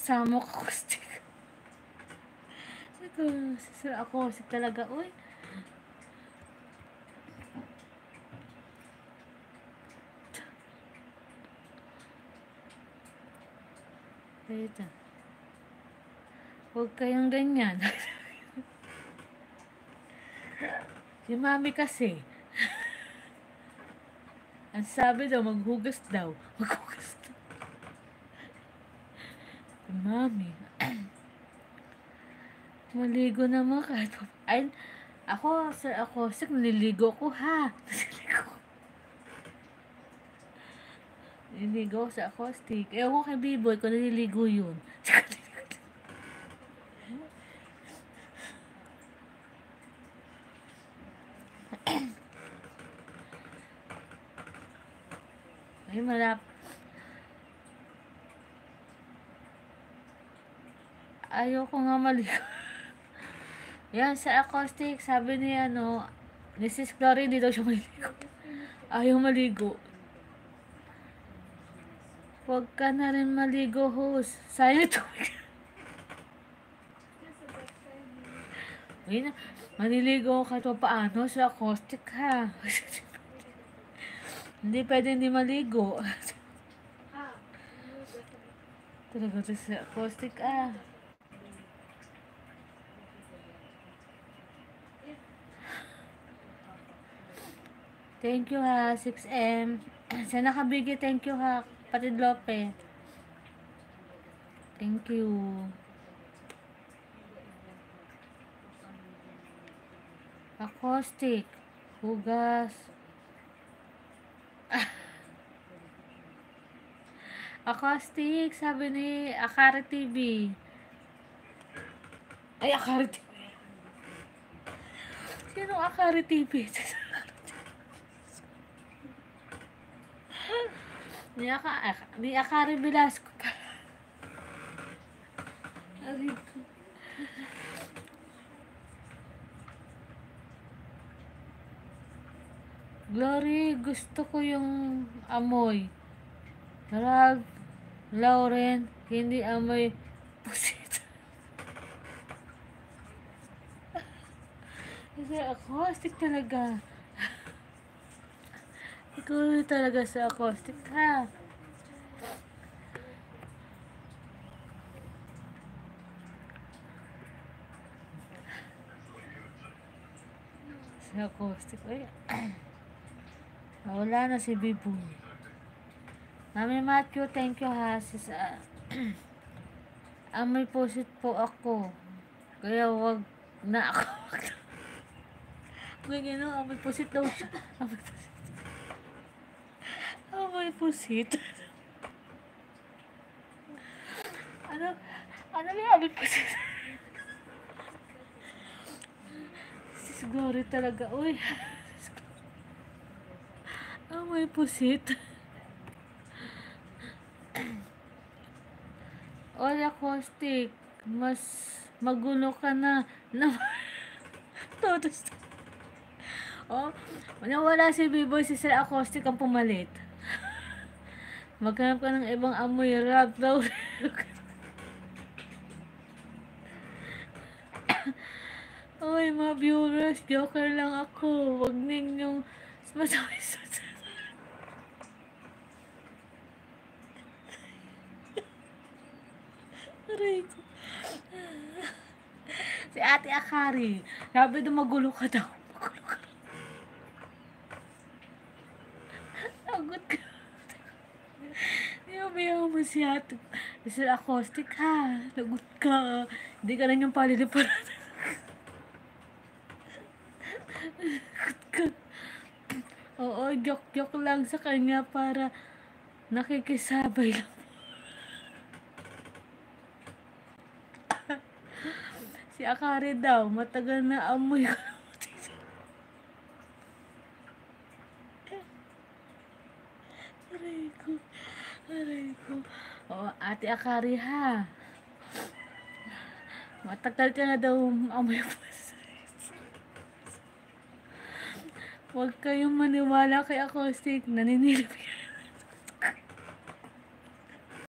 Samok acoustic. Ito, Sir Acoustic talaga, uy. Ito. Huwag kayong ganyan. Si mami kasi, ang sabi daw, maghugas daw. Maghugas daw. Si mami. Maligo naman kahit. Ay, ako, Sir Acoustic, naliligo ko ha. Naliligo sa Acoustic. Ewan ko kay B-Boy kung naliligo yun. Ay, ayoko nga maligo. Yan, sa Acoustic, sabi ni ni Sis Glory, hindi daw siya maligo. Ayaw maligo. Huwag ka na rin maligo, host. Sayang ito. Ay na, maliligo ka to paano sa Acoustic ha. Hindi pwede hindi maligo. Talaga to sa Acoustic ah. Thank you ha, 6M. Sa nakabigay, thank you ha, Patid Lope. Thank you. Acoustic. Hugas. Acoustic, sabi ni Akari TV. Ay, Akari TV. Sino Akari TV? Ni Akari Velasco pa. Glory, gusto ko yung amoy. Rag, Lauren, hindi amoy pusit. Kasi Acoustic talaga. Ikaw talaga sa Acoustic ha. Sa Acoustic. Ay. Wala na si Bibu. Mami Matthew, thank you ha. Amoy pusit po ako. Kaya wag na ako. Ganyan o, amoy pusit daw siya. Amoy pusit. Amoy pusit. Ano may amoy pusit? Sis Glory talaga, uy. Amoy pusit. All Acoustic, mas magulo ka na. Todos. Oh, wala si B-Boy, si Sir Acoustic ang pumalit. Maghanap ka ng ibang amoy rap daw. Oy, mga viewers, joker lang ako. Wag ninyong masaway sa aray ko. Si Ate Akari, sabi daw magulo ka daw. Magulo ka. Lagot ka. Niyaw mo si Ate. Sir Acoustic ha. Lagot ka. Hindi ka lang yung paliliparan. Lagot ka. Oo, joke lang sa kanya para nakikisabay lang. Si Akari daw, matagal na amoy ko. Aray ko. Oo, Ate Akari ha. Matagal ka na daw amoy ko. Huwag kayong maniwala kay Acoustic. Naninilip